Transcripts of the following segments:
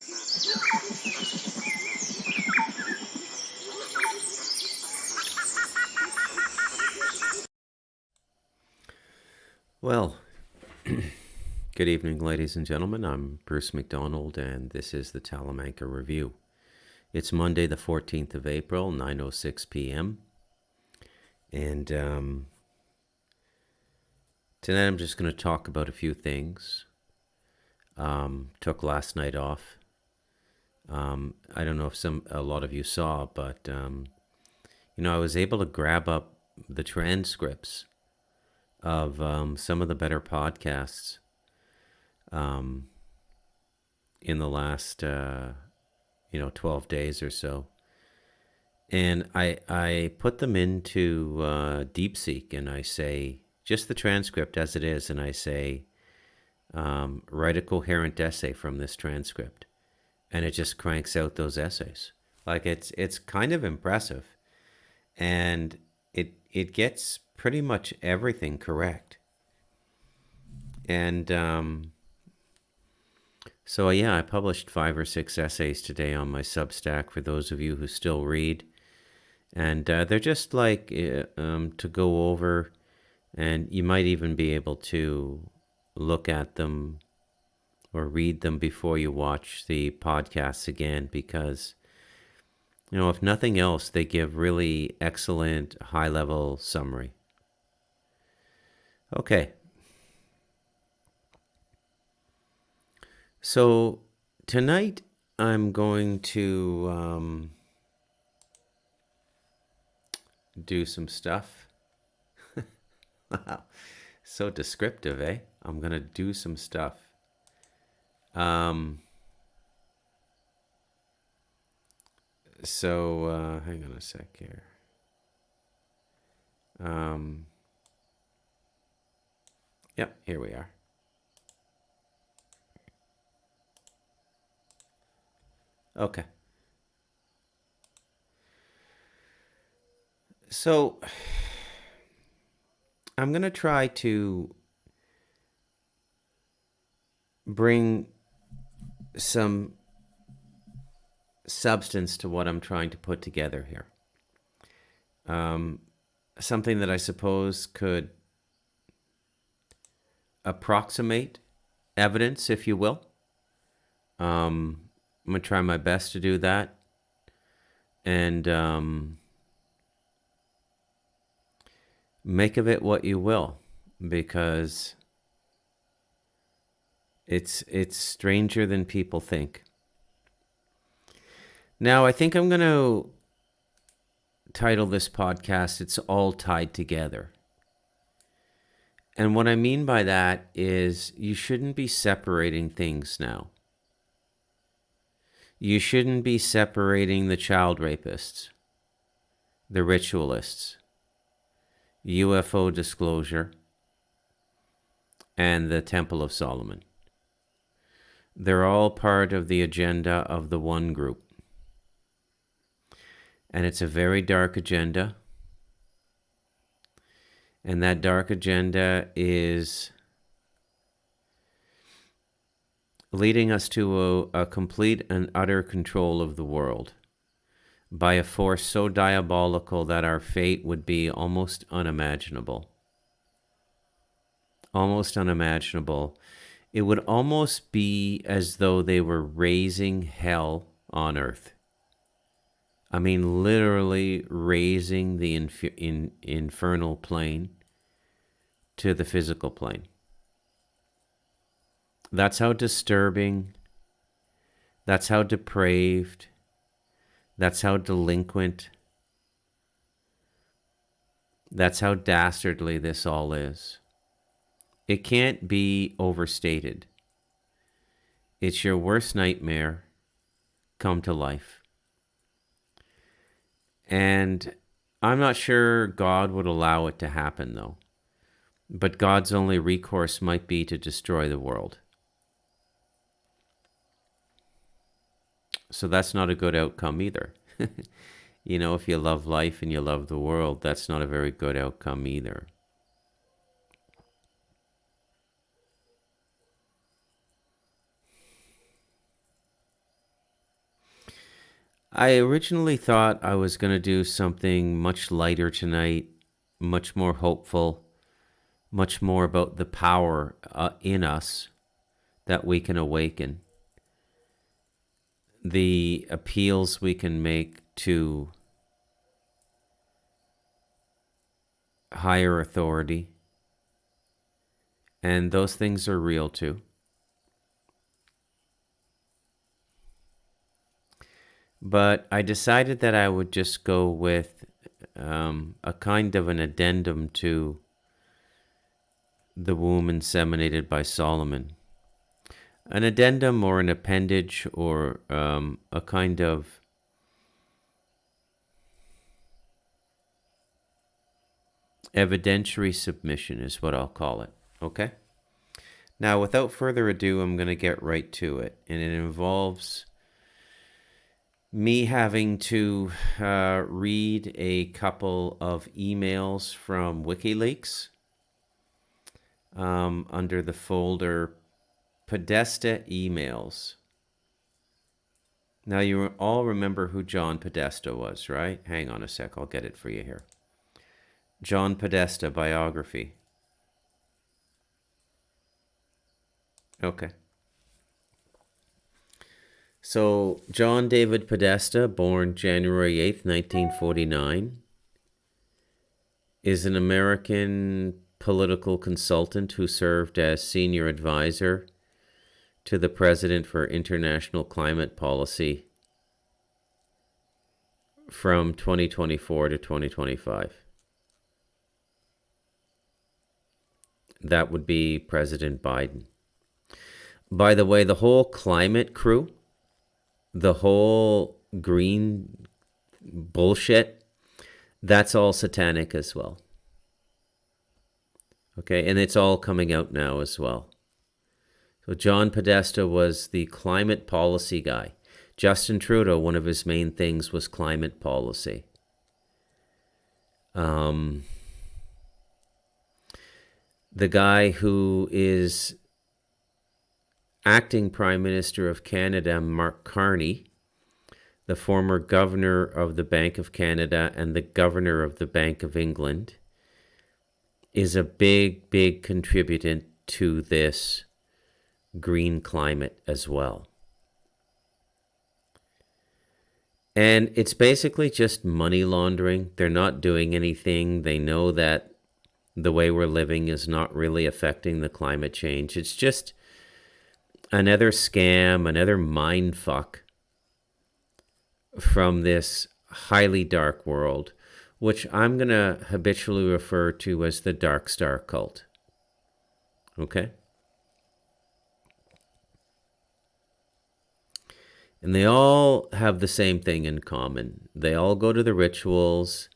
Well, good evening, ladies and gentlemen. I'm Bruce McDonald, and this is the Talamanca Review. It's Monday, the 14th of April, 9:06 p.m. And tonight I'm just going to talk about a few things. Took last night off. I don't know if a lot of you saw, but I was able to grab up the transcripts of some of the better podcasts in the last 12 days or so, and I put them into DeepSeek, and I say just the transcript as it is, and I say write a coherent essay from this transcript, and it just cranks out those essays. Like it's kind of impressive, and it gets pretty much everything correct. And so I published 5 or 6 essays today on my Substack for those of you who still read, and they're just like to go over, and you might even be able to look at them or read them before you watch the podcasts again, because if nothing else, they give really excellent high-level summary. Okay. So tonight I'm going to do some stuff. Wow, so descriptive, eh? I'm going to do some stuff. So hang on a sec here. Yep, here we are. Okay. So I'm going to try to bring some substance to what I'm trying to put together here. Something that I suppose could approximate evidence, if you will. I'm going to try my best to do that. And make of it what you will, because it's stranger than people think. Now, I think I'm going to title this podcast, It's All Tied Together. And what I mean by that is you shouldn't be separating things now. You shouldn't be separating the child rapists, the ritualists, UFO disclosure, and the Temple of Solomon. They're all part of the agenda of the one group. And it's a very dark agenda. And that dark agenda is leading us to a complete and utter control of the world by a force so diabolical that our fate would be almost unimaginable. Almost unimaginable. It would almost be as though they were raising hell on earth. I mean, literally raising the infernal plane to the physical plane. That's how disturbing, that's how depraved, that's how delinquent, that's how dastardly this all is. It can't be overstated. It's your worst nightmare come to life. And I'm not sure God would allow it to happen, though. But God's only recourse might be to destroy the world. So that's not a good outcome either. If you love life and you love the world, that's not a very good outcome either. I originally thought I was going to do something much lighter tonight, much more hopeful, much more about the power in us that we can awaken, the appeals we can make to higher authority, and those things are real too. But I decided that I would just go with a kind of an addendum to the womb inseminated by Solomon. An addendum or an appendage or a kind of evidentiary submission is what I'll call it. Okay? Now, without further ado, I'm going to get right to it. And it involves me having to read a couple of emails from WikiLeaks under the folder Podesta Emails. Now, you all remember who John Podesta was, right? Hang on a sec, I'll get it for you here. John Podesta biography. Okay. So, John David Podesta, born January 8th, 1949, is an American political consultant who served as senior advisor to the President for International Climate Policy from 2024 to 2025. That would be President Biden. By the way, the whole climate crew, the whole green bullshit, that's all satanic as well. Okay, and it's all coming out now as well. So John Podesta was the climate policy guy. Justin Trudeau, one of his main things was climate policy. The guy who is acting Prime Minister of Canada, Mark Carney, the former governor of the Bank of Canada and the governor of the Bank of England, is a big, big contributor to this green climate as well. And it's basically just money laundering. They're not doing anything. They know that the way we're living is not really affecting the climate change. It's just another scam, another mind fuck from this highly dark world, which I'm going to habitually refer to as the Dark Star cult. Okay? And they all have the same thing in common. They all go to the rituals.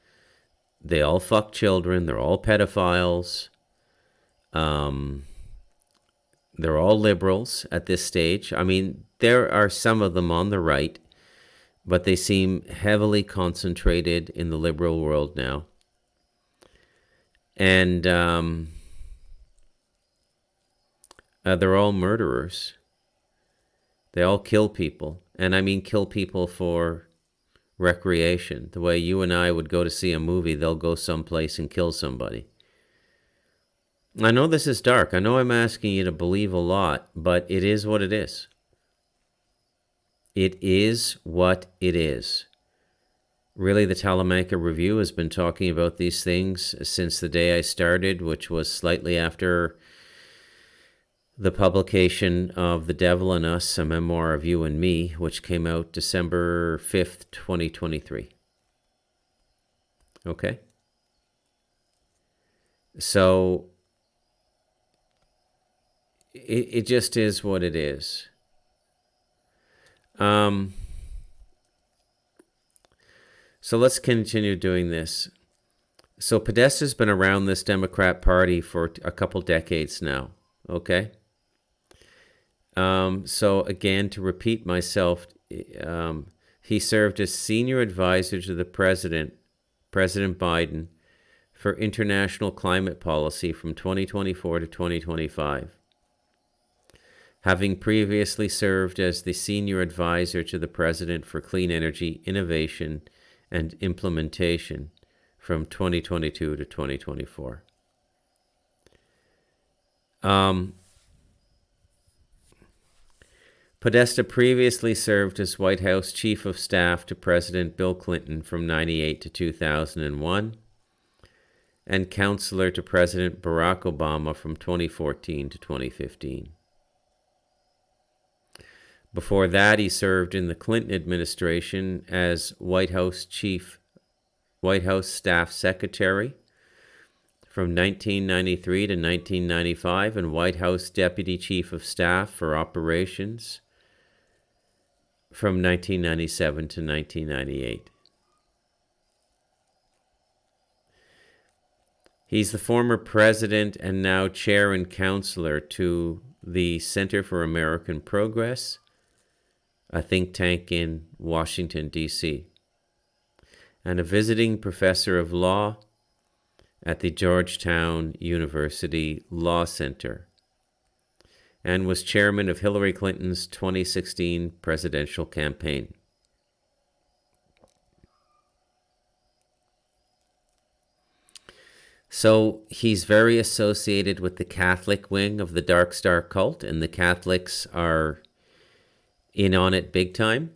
They all fuck children. They're all pedophiles. They're all liberals at this stage. I mean, there are some of them on the right, but they seem heavily concentrated in the liberal world now. And they're all murderers. They all kill people. And I mean kill people for recreation. The way you and I would go to see a movie, they'll go someplace and kill somebody. I know this is dark. I know I'm asking you to believe a lot, but it is what it is. It is what it is. Really, the Talamanca Review has been talking about these things since the day I started, which was slightly after the publication of The Devil in Us, a memoir of you and me, which came out December 5th, 2023. Okay? So, it just is what it is. So let's continue doing this. So Podesta's been around this Democrat Party for a couple decades now, okay? So again, to repeat myself, he served as senior advisor to the President Biden, for international climate policy from 2024 to 2025. having previously served as the senior advisor to the President for Clean Energy Innovation and Implementation from 2022 to 2024. Podesta previously served as White House Chief of Staff to President Bill Clinton from 1998 to 2001 and counselor to President Barack Obama from 2014 to 2015. Before that, he served in the Clinton administration as White House Staff Secretary from 1993 to 1995 and White House Deputy Chief of Staff for Operations from 1997 to 1998. He's the former president and now chair and counselor to the Center for American Progress, a think tank in Washington, D.C., and a visiting professor of law at the Georgetown University Law Center, and was chairman of Hillary Clinton's 2016 presidential campaign. So he's very associated with the Catholic wing of the Dark Star cult, and the Catholics are in on it big time.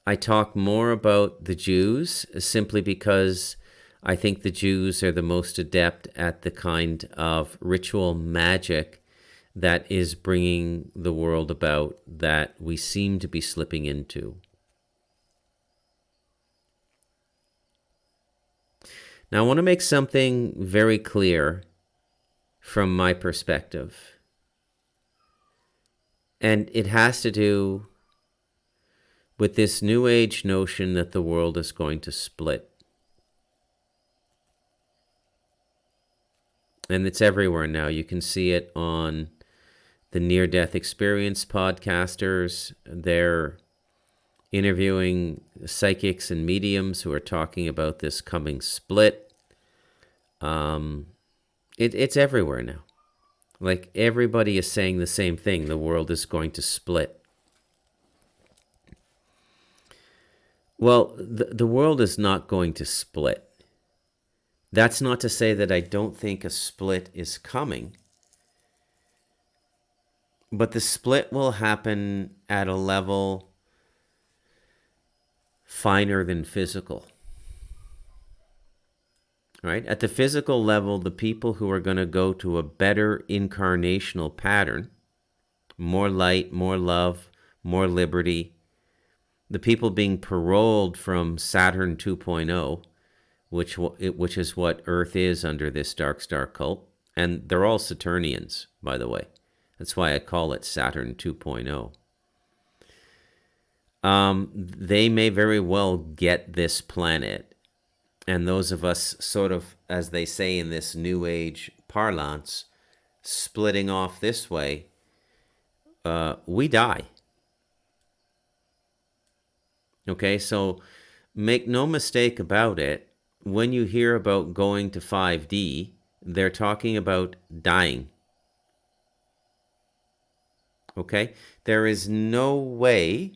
I talk more about the Jews simply because I think the Jews are the most adept at the kind of ritual magic that is bringing the world about that we seem to be slipping into. Now, I want to make something very clear from my perspective. And it has to do with this New Age notion that the world is going to split. And it's everywhere now. You can see it on the near-death experience podcasters. They're interviewing psychics and mediums who are talking about this coming split. It's everywhere now. Like, everybody is saying the same thing. The world is going to split. Well, the world is not going to split. That's not to say that I don't think a split is coming. But the split will happen at a level finer than physical. Right? At the physical level, the people who are going to go to a better incarnational pattern, more light, more love, more liberty, the people being paroled from Saturn 2.0, which is what Earth is under this Dark Star cult, and they're all Saturnians, by the way. That's why I call it Saturn 2.0. They may very well get this planet. And those of us sort of, as they say in this New Age parlance, splitting off this way, we die. Okay, so make no mistake about it. When you hear about going to 5D, they're talking about dying. Okay? There is no way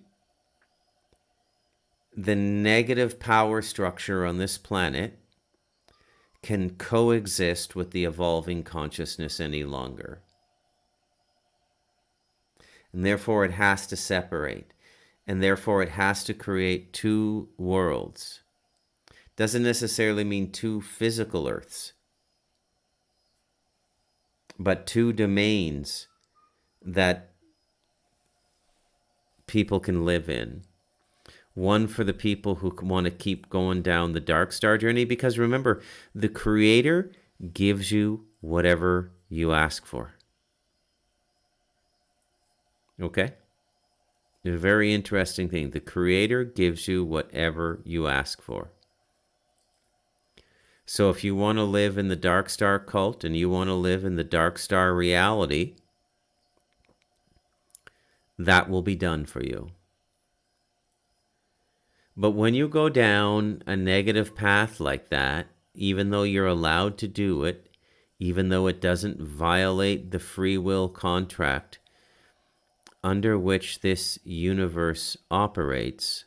the negative power structure on this planet can coexist with the evolving consciousness any longer. And therefore it has to separate. And therefore it has to create two worlds. Doesn't necessarily mean two physical Earths, but two domains that people can live in. One for the people who want to keep going down the Dark Star journey, because remember, the Creator gives you whatever you ask for. Okay? A very interesting thing. The Creator gives you whatever you ask for. So if you want to live in the Dark Star cult and you want to live in the Dark Star reality, that will be done for you. But when you go down a negative path like that, even though you're allowed to do it, even though it doesn't violate the free will contract under which this universe operates,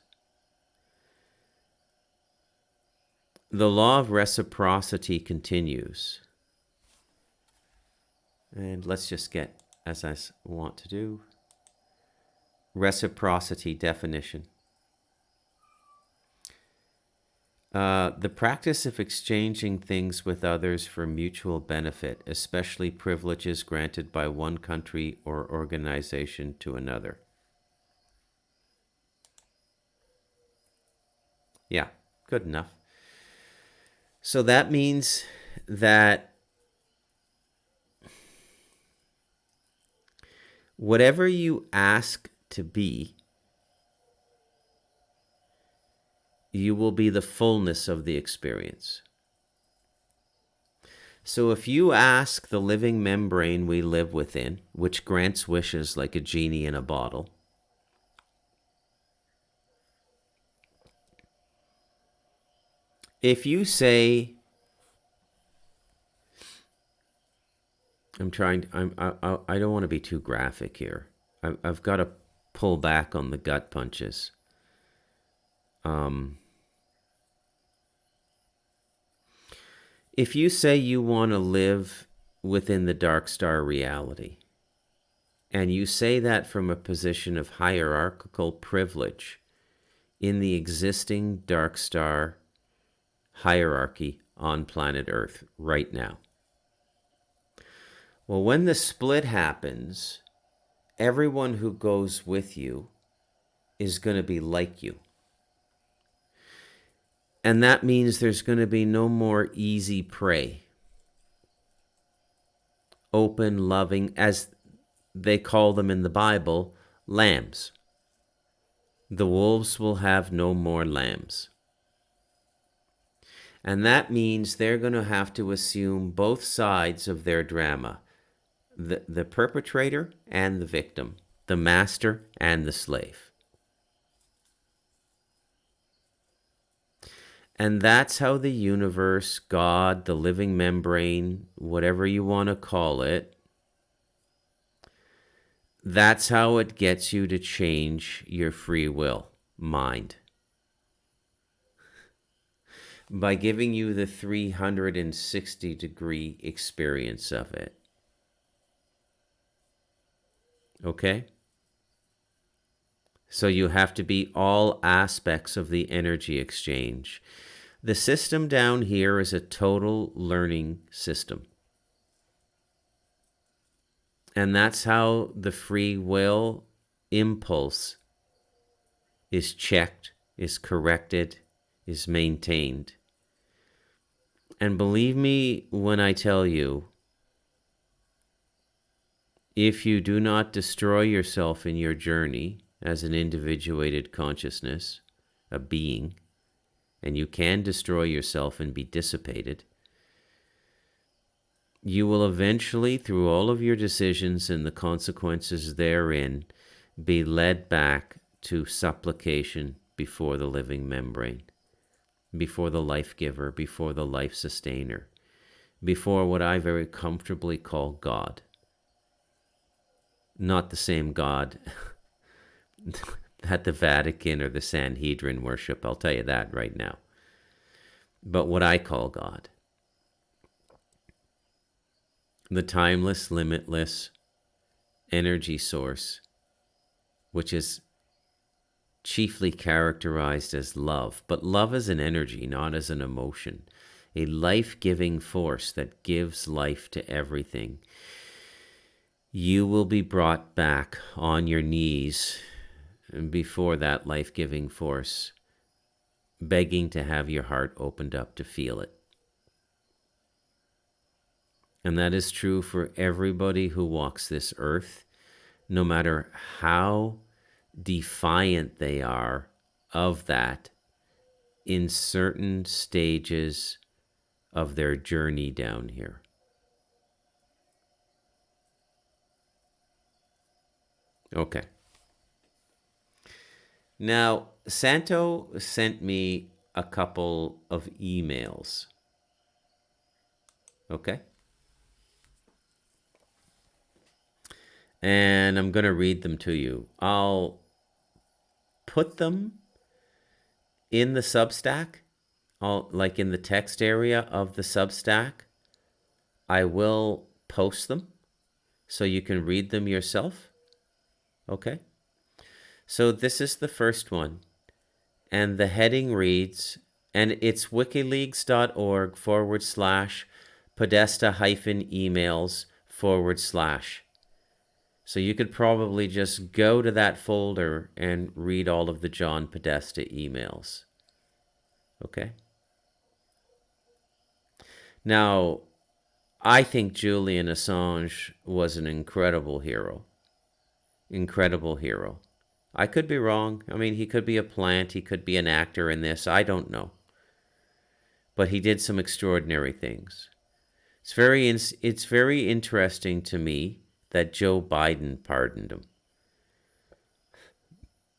the law of reciprocity continues. And let's just get, as I want to do, reciprocity definition. The practice of exchanging things with others for mutual benefit, especially privileges granted by one country or organization to another. Yeah, good enough. So that means that whatever you ask to be, you will be the fullness of the experience. So if you ask the living membrane we live within, which grants wishes like a genie in a bottle, if you say, I don't want to be too graphic here. I've got to pull back on the gut punches. If you say you want to live within the dark star reality, and you say that from a position of hierarchical privilege in the existing dark star hierarchy on planet Earth right now, well, when the split happens, everyone who goes with you is going to be like you. And that means there's going to be no more easy prey. Open, loving, as they call them in the Bible, lambs. The wolves will have no more lambs. And that means they're going to have to assume both sides of their drama. The perpetrator and the victim. The master and the slave. And that's how the universe, God, the living membrane, whatever you want to call it, that's how it gets you to change your free will mind. By giving you the 360-degree experience of it. Okay? So you have to be all aspects of the energy exchange. The system down here is a total learning system. And that's how the free will impulse is checked, is corrected, is maintained. And believe me when I tell you, if you do not destroy yourself in your journey as an individuated consciousness, a being, and you can destroy yourself and be dissipated, you will eventually, through all of your decisions and the consequences therein, be led back to supplication before the living membrane, before the life giver, before the life sustainer, before what I very comfortably call God. Not the same God that the Vatican or the Sanhedrin worship, I'll tell you that right now. But what I call God. The timeless, limitless energy source, which is chiefly characterized as love. But love as an energy, not as an emotion. A life-giving force that gives life to everything. You will be brought back on your knees before that life-giving force, begging to have your heart opened up to feel it. And that is true for everybody who walks this earth, no matter how defiant they are of that in certain stages of their journey down here. Okay. Now, Santo sent me a couple of emails. Okay? and I'm going to read them to you. I'll put them in the Substack, like in the text area of the Substack. I will post them so you can read them yourself. Okay? So this is the first one. And the heading reads, and it's wikileaks.org/podesta-emails/. So you could probably just go to that folder and read all of the John Podesta emails. Okay? Now, I think Julian Assange was an incredible hero. Incredible hero. I could be wrong. I mean, he could be a plant. He could be an actor in this. I don't know. But he did some extraordinary things. It's very interesting to me that Joe Biden pardoned him.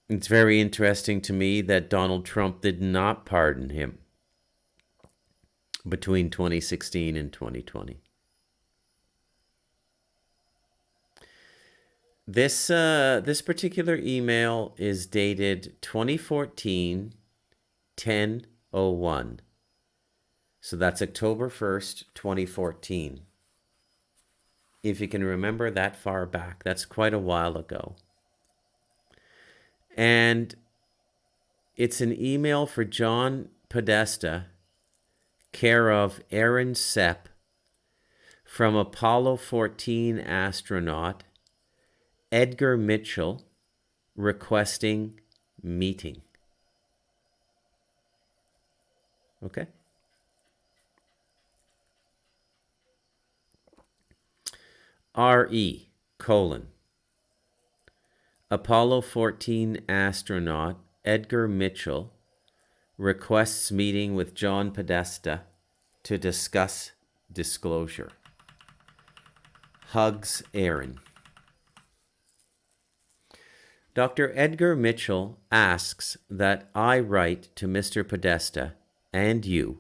It's very interesting to me that Donald Trump did not pardon him between 2016 and 2020. This particular email is dated 2014 10/01. So that's October 1st, 2014. If you can remember that far back, that's quite a while ago. And it's an email for John Podesta, care of Aaron Sepp, from Apollo 14 astronaut Edgar Mitchell, requesting meeting. Okay? RE, Apollo 14 astronaut Edgar Mitchell requests meeting with John Podesta to discuss disclosure. Hugs, Aaron. Dr. Edgar Mitchell asks that I write to Mr. Podesta and you,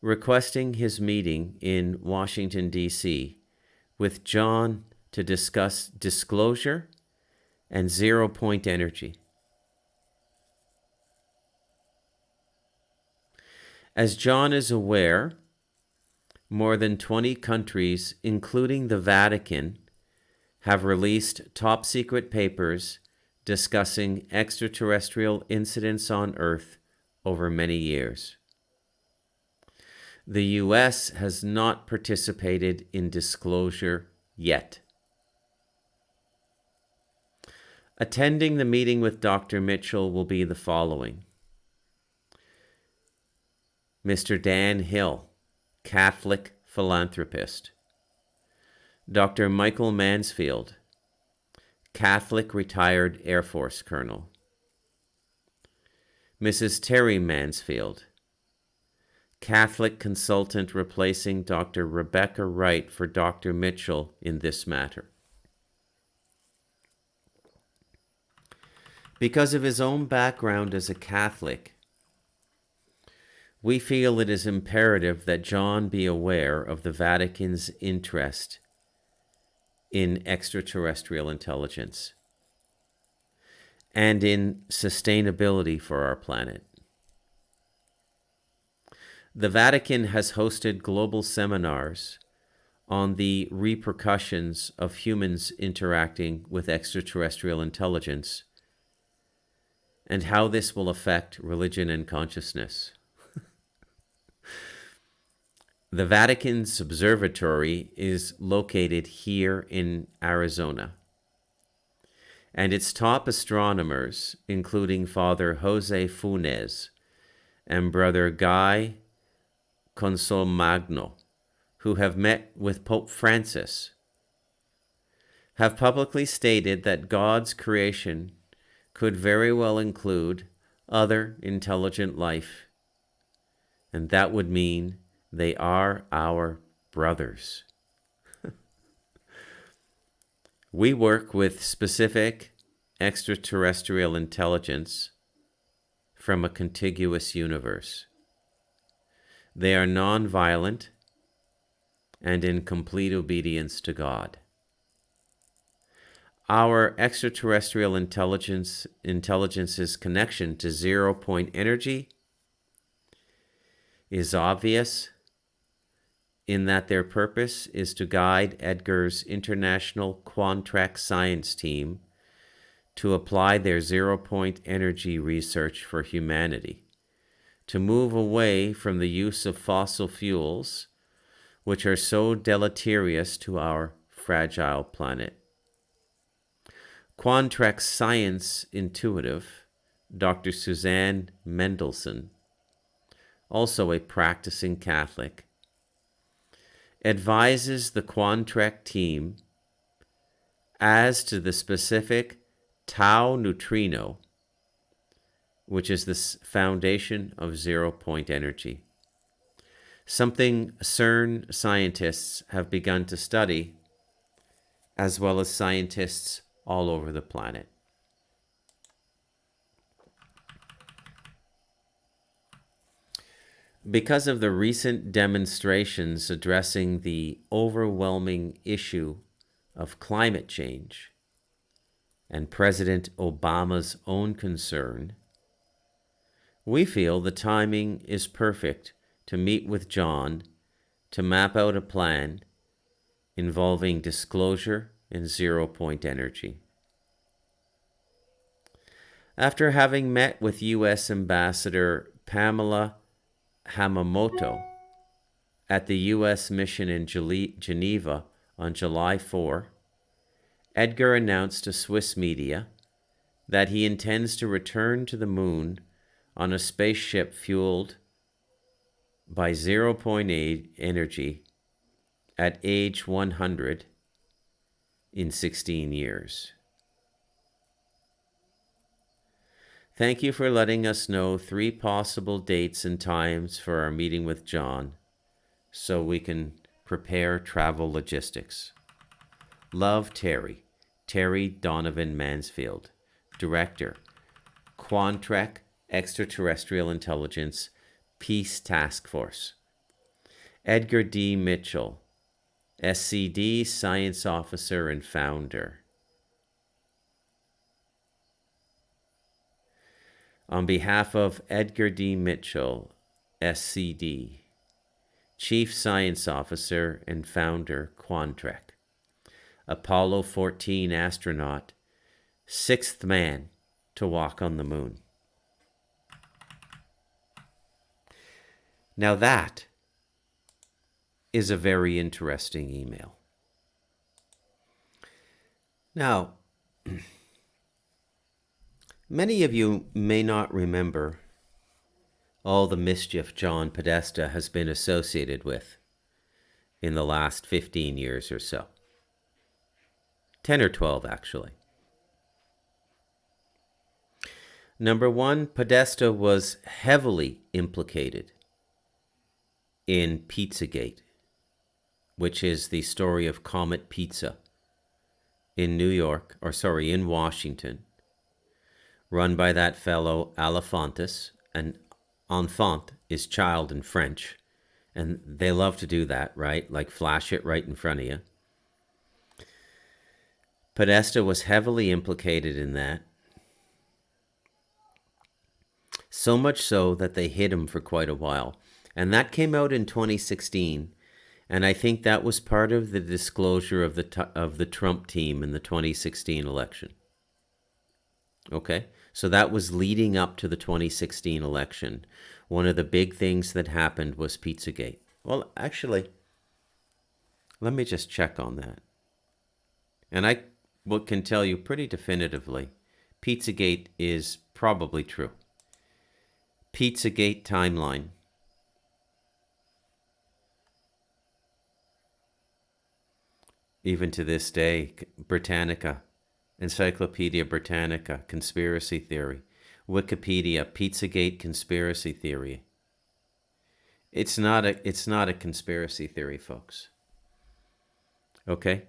requesting his meeting in Washington, D.C., with John to discuss disclosure and zero-point energy. As John is aware, more than 20 countries, including the Vatican, have released top-secret papers discussing extraterrestrial incidents on Earth over many years. The U.S. has not participated in disclosure yet. Attending the meeting with Dr. Mitchell will be the following: Mr. Dan Hill, Catholic philanthropist; Dr. Michael Mansfield, Catholic retired Air Force colonel; Mrs. Terry Mansfield, Catholic consultant replacing Dr. Rebecca Wright for Dr. Mitchell in this matter. Because of his own background as a Catholic, we feel it is imperative that John be aware of the Vatican's interest in extraterrestrial intelligence and in sustainability for our planet. The Vatican has hosted global seminars on the repercussions of humans interacting with extraterrestrial intelligence and how this will affect religion and consciousness. The Vatican's observatory is located here in Arizona, and its top astronomers, including Father Jose Funes and Brother Guy Consolmagno, who have met with Pope Francis, have publicly stated that God's creation could very well include other intelligent life, and that would mean they are our brothers. We work with specific extraterrestrial intelligence from a contiguous universe. They are non-violent and in complete obedience to God. Our extraterrestrial intelligence's connection to zero-point energy is obvious in that their purpose is to guide Edgar's International Quantrec Science Team to apply their zero-point energy research for humanity, to move away from the use of fossil fuels, which are so deleterious to our fragile planet. Quantrec science intuitive, Dr. Suzanne Mendelson, also a practicing Catholic, advises the Quantrec team as to the specific tau neutrino, which is the foundation of zero-point energy, something CERN scientists have begun to study, as well as scientists all over the planet. Because of the recent demonstrations addressing the overwhelming issue of climate change and President Obama's own concern, we feel the timing is perfect to meet with John to map out a plan involving disclosure and zero-point energy. After having met with U.S. Ambassador Pamela Hamamoto at the U.S. mission in Geneva on July 4, Edgar announced to Swiss media that he intends to return to the moon on a spaceship fueled by zero-point energy at age 100 in 16 years. Thank you for letting us know 3 possible dates and times for our meeting with John so we can prepare travel logistics. Love, Terry. Terry Donovan Mansfield, Director, Quantrec Extraterrestrial Intelligence Peace Task Force. Edgar D. Mitchell, SCD Science Officer and Founder. On behalf of Edgar D. Mitchell, SCD, Chief Science Officer and Founder, Quantrec, Apollo 14 astronaut, 6th man to walk on the moon. Now that is a very interesting email. Now, many of you may not remember all the mischief John Podesta has been associated with in the last 15 years or so. 10 or 12, actually. Number one, Podesta was heavily implicated in Pizzagate, which is the story of Comet Pizza in in Washington, run by that fellow Alefantis, and enfant is child in French, and they love to do that, right? Like flash it right in front of you. Podesta was heavily implicated in that, so much so that they hid him for quite a while. And that came out in 2016, and I think that was part of the disclosure of the Trump team in the 2016 election. Okay? So that was leading up to the 2016 election. One of the big things that happened was Pizzagate. Well, actually, let me just check on that. And I can tell you pretty definitively, Pizzagate is probably true. Pizzagate timeline. Even to this day, Britannica, Encyclopedia Britannica, conspiracy theory. Wikipedia, Pizzagate conspiracy theory. It's not a conspiracy theory, folks. Okay?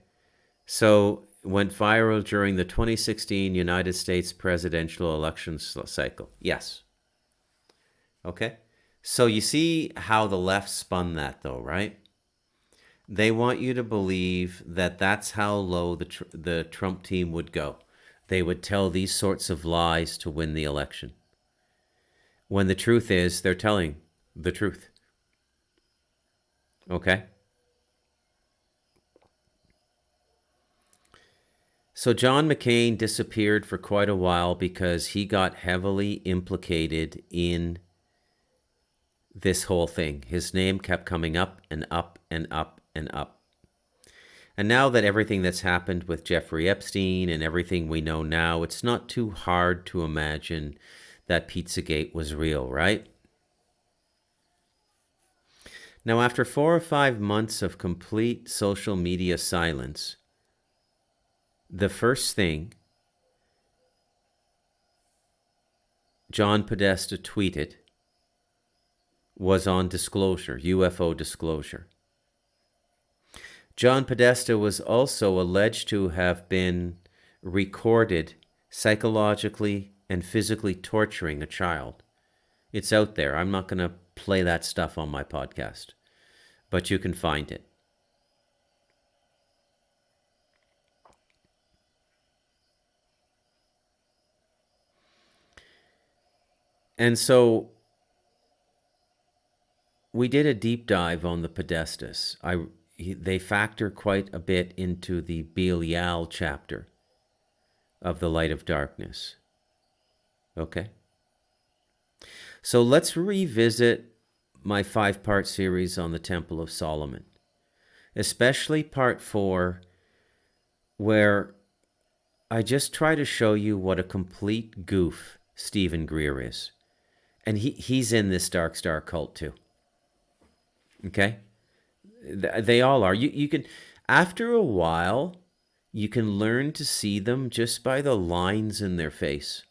So, went viral during the 2016 United States presidential election cycle. Yes. Okay? So you see how the left spun that though, right? They want you to believe that that's how low the Trump team would go. They would tell these sorts of lies to win the election. When the truth is, they're telling the truth. Okay? So John McCain disappeared for quite a while because he got heavily implicated in this whole thing. His name kept coming up and up and up and up. And now that everything that's happened with Jeffrey Epstein and everything we know now, it's not too hard to imagine that Pizzagate was real, right? Now, after 4 or 5 months of complete social media silence, the first thing John Podesta tweeted was on disclosure, UFO disclosure. John Podesta was also alleged to have been recorded psychologically and physically torturing a child. It's out there. I'm not going to play that stuff on my podcast, but you can find it. And so we did a deep dive on the Podestas. They factor quite a bit into the Belial chapter of The Light of Darkness. Okay? So let's revisit my 5-part series on the Temple of Solomon, especially part 4, where I just try to show you what a complete goof Stephen Greer is. And he's in this Dark Star cult too. Okay? They all are. You can, after a while, you can learn to see them just by the lines in their face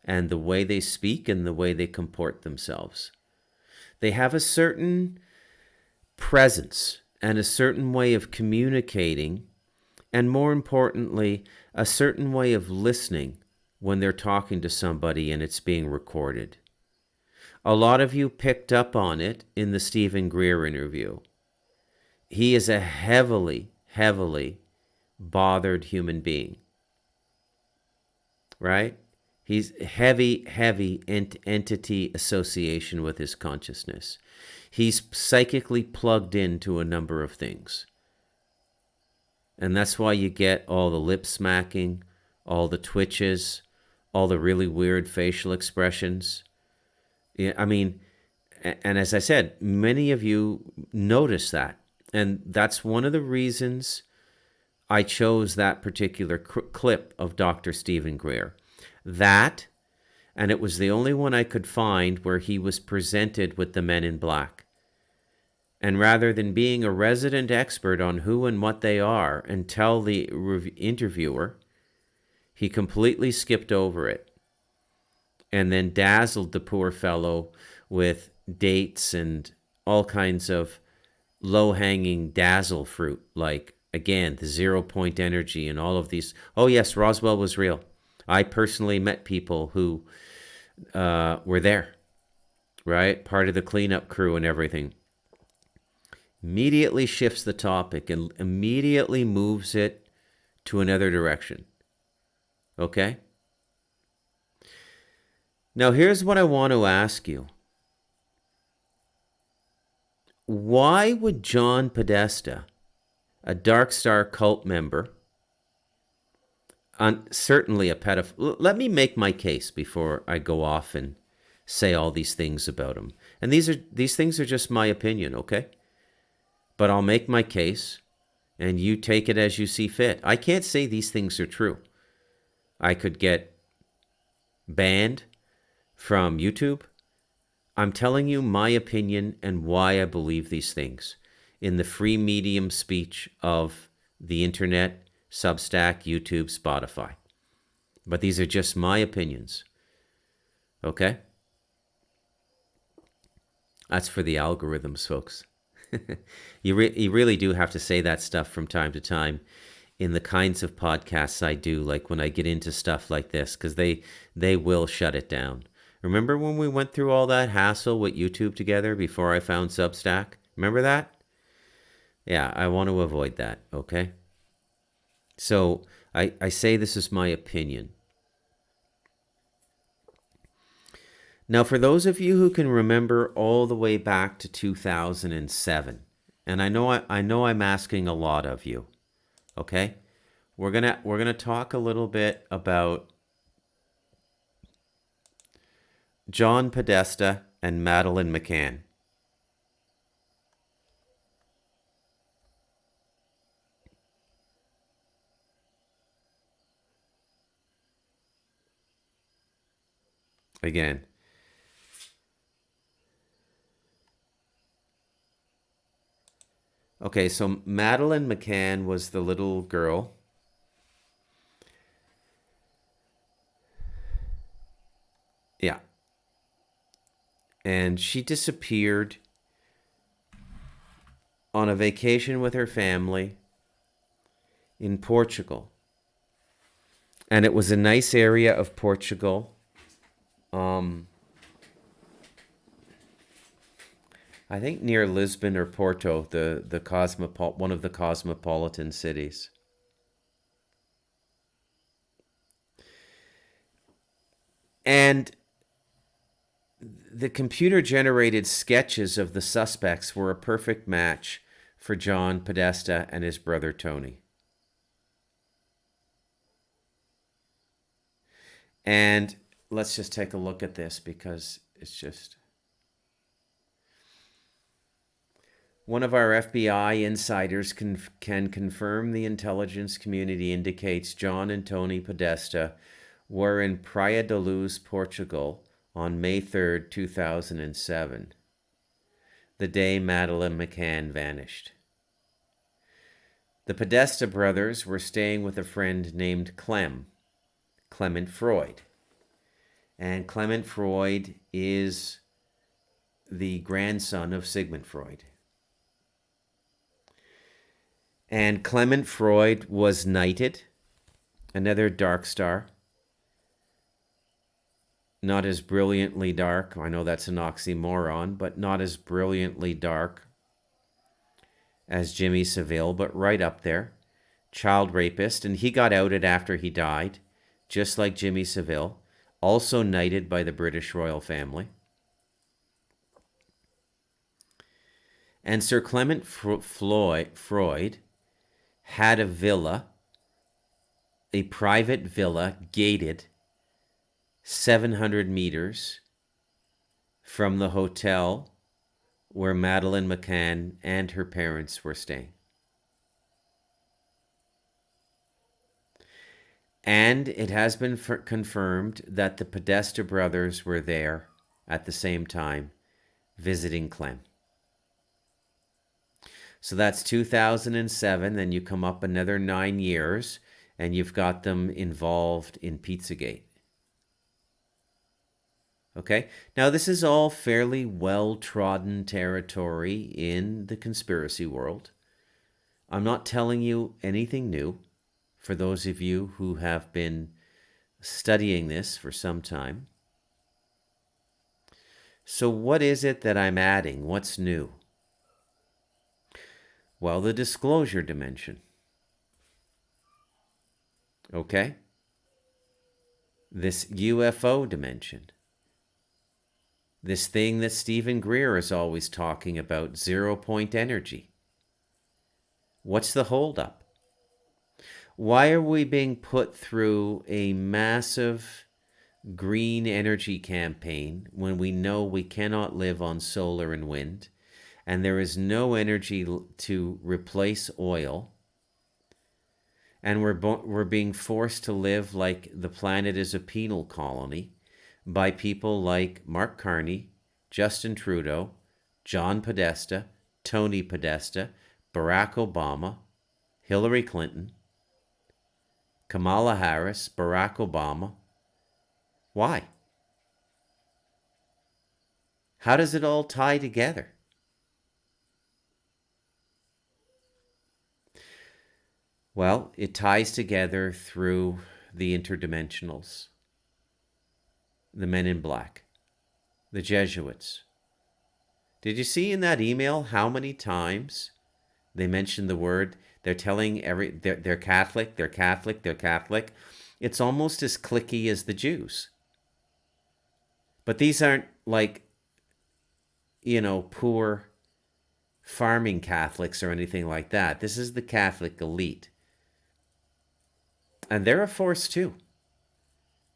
and the way they speak and the way they comport themselves. They have a certain presence and a certain way of communicating, and more importantly, a certain way of listening when they're talking to somebody and it's being recorded. A lot of you picked up on it in the Stephen Greer interview. He is a heavily, heavily bothered human being, right? He's heavy entity association with his consciousness. He's psychically plugged into a number of things. And that's why you get all the lip smacking, all the twitches, all the really weird facial expressions. Yeah, I mean, and as I said, many of you notice that. And that's one of the reasons I chose that particular clip of Dr. Stephen Greer. That, and it was the only one I could find where he was presented with the men in black. And rather than being a resident expert on who and what they are and tell the interviewer, he completely skipped over it and then dazzled the poor fellow with dates and all kinds of low-hanging dazzle fruit, like, again, the 0 point energy and all of these. Oh, yes, Roswell was real. I personally met people who were there, right? Part of the cleanup crew and everything. Immediately shifts the topic and immediately moves it to another direction. Okay? Now, here's what I want to ask you. Why would John Podesta, a Dark Star cult member, certainly a pedophile... Let me make my case before I go off and say all these things about him. And these things are just my opinion, okay? But I'll make my case, and you take it as you see fit. I can't say these things are true. I could get banned from YouTube. I'm telling you my opinion and why I believe these things in the free medium speech of the internet, Substack, YouTube, Spotify. But these are just my opinions. Okay? That's for the algorithms, folks. You really do have to say that stuff from time to time in the kinds of podcasts I do, like when I get into stuff like this, because they will shut it down. Remember when we went through all that hassle with YouTube together before I found Substack? Remember that? Yeah, I want to avoid that, okay? So I say this is my opinion. Now, for those of you who can remember all the way back to 2007, and I know I'm asking a lot of you, okay? We're gonna talk a little bit about John Podesta and Madeleine McCann. Again, okay, so Madeleine McCann was the little girl. Yeah. And she disappeared on a vacation with her family in Portugal. And it was a nice area of Portugal. I think near Lisbon or Porto, one of the cosmopolitan cities. And the computer generated sketches of the suspects were a perfect match for John Podesta and his brother Tony. And let's just take a look at this because it's just... One of our FBI insiders can confirm the intelligence community indicates John and Tony Podesta were in Praia da Luz, Portugal on May 3rd, 2007, the day Madeleine McCann vanished. The Podesta brothers were staying with a friend named Clement Freud. And Clement Freud is the grandson of Sigmund Freud. And Clement Freud was knighted, another dark star. Not as brilliantly dark, I know that's an oxymoron, but not as brilliantly dark as Jimmy Savile, but right up there. Child rapist, and he got outed after he died, just like Jimmy Savile, also knighted by the British royal family. And Sir Clement Freud had a villa, a private villa, gated 700 meters from the hotel where Madeleine McCann and her parents were staying. And it has been confirmed that the Podesta brothers were there at the same time visiting Clem. So that's 2007, then you come up another 9 years and you've got them involved in Pizzagate. Okay, now this is all fairly well-trodden territory in the conspiracy world. I'm not telling you anything new for those of you who have been studying this for some time. So what is it that I'm adding? What's new? Well, the disclosure dimension. Okay? This UFO dimension. This thing that Stephen Greer is always talking about, zero-point energy. What's the holdup? Why are we being put through a massive green energy campaign when we know we cannot live on solar and wind, and there is no energy to replace oil, and we're being forced to live like the planet is a penal colony by people like Mark Carney, Justin Trudeau, John Podesta, Tony Podesta, Barack Obama, Hillary Clinton, Kamala Harris, Barack Obama. Why? How does it all tie together? Well, it ties together through the interdimensionals, the men in black, the Jesuits. Did you see in that email how many times They mention the word. They're telling they're Catholic, they're Catholic, they're Catholic. It's almost as cliquey as the Jews. But these aren't like, poor farming Catholics or anything like that. This is the Catholic elite. And they're a force too.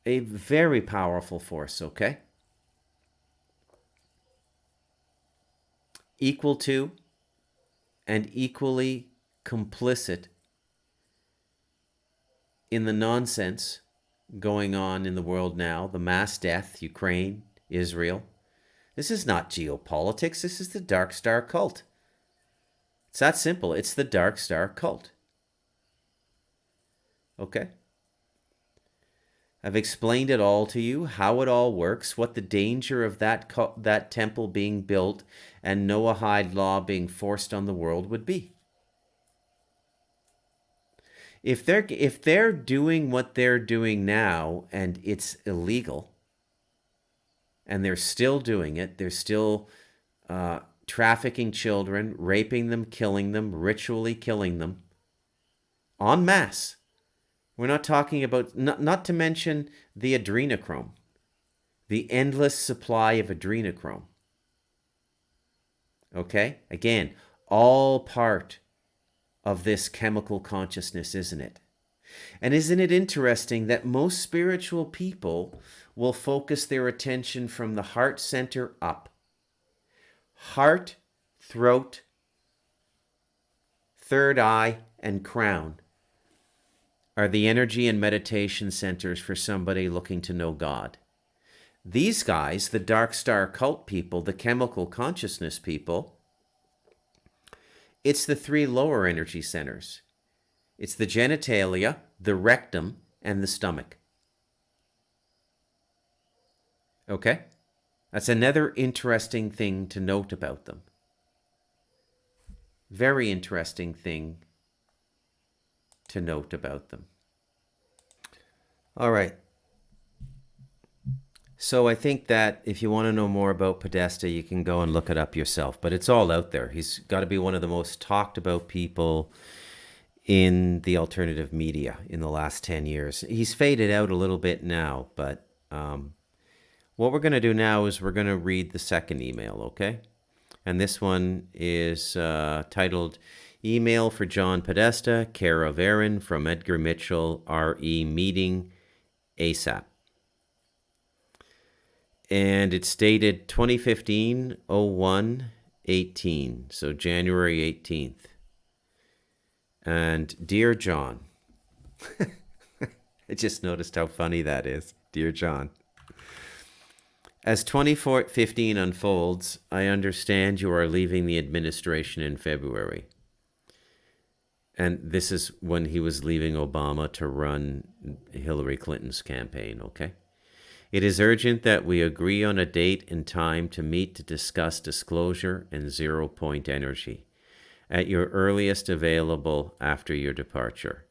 A very powerful force, okay? Equal to and equally complicit in the nonsense going on in the world now, the mass death, Ukraine, Israel. This is not geopolitics. This is the Dark Star cult. It's that simple. It's the Dark Star cult. Okay? I've explained it all to you, how it all works, what the danger of that temple being built and Noahide law being forced on the world would be. If they're doing what they're doing now and it's illegal, and they're still doing it, they're still trafficking children, raping them, killing them, ritually killing them, en masse. We're not talking about, not to mention the adrenochrome, the endless supply of adrenochrome. Okay? Again, all part of this chemical consciousness, isn't it? And isn't it interesting that most spiritual people will focus their attention from the heart center up? Heart, throat, third eye, and crown are the energy and meditation centers for somebody looking to know God. These guys, the Dark Star cult people, the chemical consciousness people, it's the three lower energy centers. It's the genitalia, the rectum, and the stomach. Okay? That's another interesting thing to note about them. Very interesting thing to note about them. All right. So I think that if you want to know more about Podesta, you can go and look it up yourself. But it's all out there. He's got to be one of the most talked about people in the alternative media in the last 10 years. He's faded out a little bit now, but what we're going to do now is we're going to read the second email, okay? And this one is titled Email for John Podesta, care of Aaron, from Edgar Mitchell, RE Meeting, ASAP. And it's dated 2015-01-18, so January 18th. And Dear John, I just noticed how funny that is. Dear John. As 2015 unfolds, I understand you are leaving the administration in February. And this is when he was leaving Obama to run Hillary Clinton's campaign, okay? It is urgent that we agree on a date and time to meet to discuss disclosure and zero-point energy at your earliest available after your departure.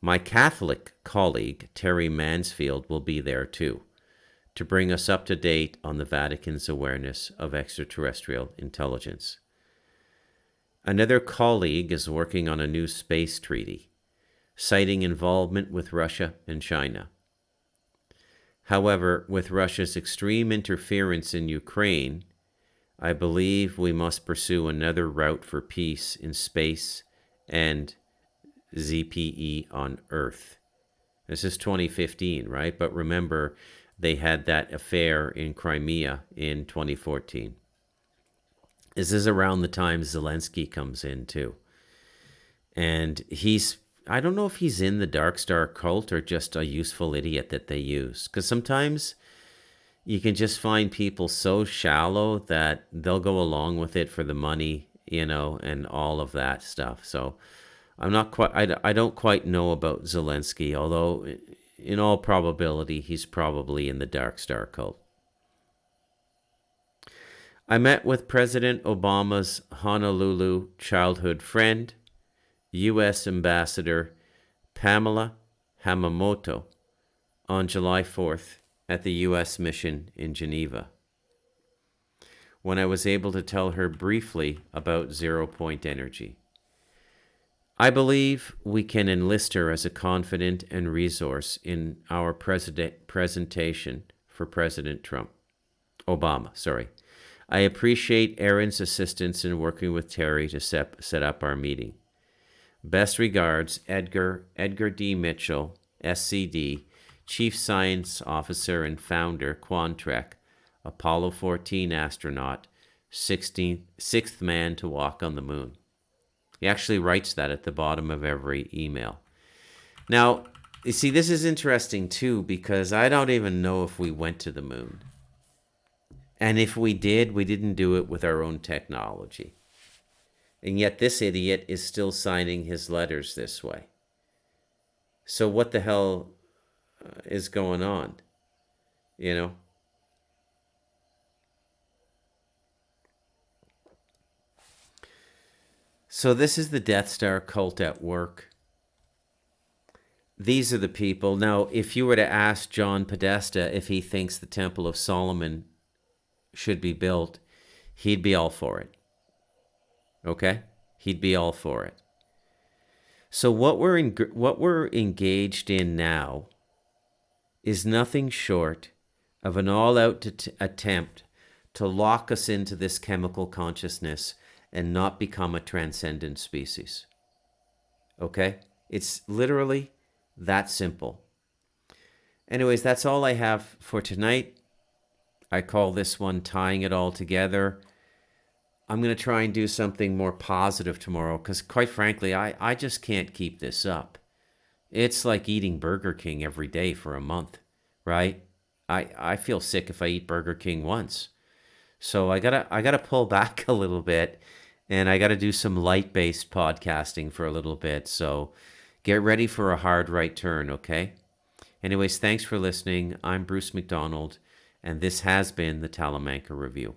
My Catholic colleague, Terry Mansfield, will be there too, to bring us up to date on the Vatican's awareness of extraterrestrial intelligence. Another colleague is working on a new space treaty, citing involvement with Russia and China. However, with Russia's extreme interference in Ukraine, I believe we must pursue another route for peace in space and ZPE on Earth. This is 2015, right? But remember, they had that affair in Crimea in 2014. This is around the time Zelensky comes in too. And I don't know if he's in the Dark Star cult or just a useful idiot that they use. Because sometimes you can just find people so shallow that they'll go along with it for the money, and all of that stuff. So I don't quite know about Zelensky, although in all probability, he's probably in the Dark Star cult. I met with President Obama's Honolulu childhood friend, U.S. Ambassador Pamela Hamamoto, on July 4th at the U.S. mission in Geneva. when I was able to tell her briefly about zero-point energy. I believe we can enlist her as a confidant and resource in our presentation for President Obama. I appreciate Erin's assistance in working with Terry to set up our meeting. Best regards, Edgar D. Mitchell, SCD, Chief Science Officer and Founder, Quantrek, Apollo 14 astronaut, 6th man to walk on the moon. He actually writes that at the bottom of every email. Now, you see, this is interesting too, because I don't even know if we went to the moon. And if we did, we didn't do it with our own technology. And yet this idiot is still signing his letters this way. So what the hell is going on? You know? So this is the Death Star cult at work. These are the people. Now, if you were to ask John Podesta if he thinks the Temple of Solomon should be built, he'd be all for it. Okay? He'd be all for it. So what we're engaged in now is nothing short of an all-out attempt to lock us into this chemical consciousness and not become a transcendent species. Okay? It's literally that simple. Anyways, that's all I have for tonight. I call this one Tying It All Together. I'm going to try and do something more positive tomorrow because, quite frankly, I just can't keep this up. It's like eating Burger King every day for a month, right? I feel sick if I eat Burger King once. So I gotta pull back a little bit, and I gotta do some light-based podcasting for a little bit. So get ready for a hard right turn, okay? Anyways, thanks for listening. I'm Bruce McDonald, and this has been the Talamanca Review.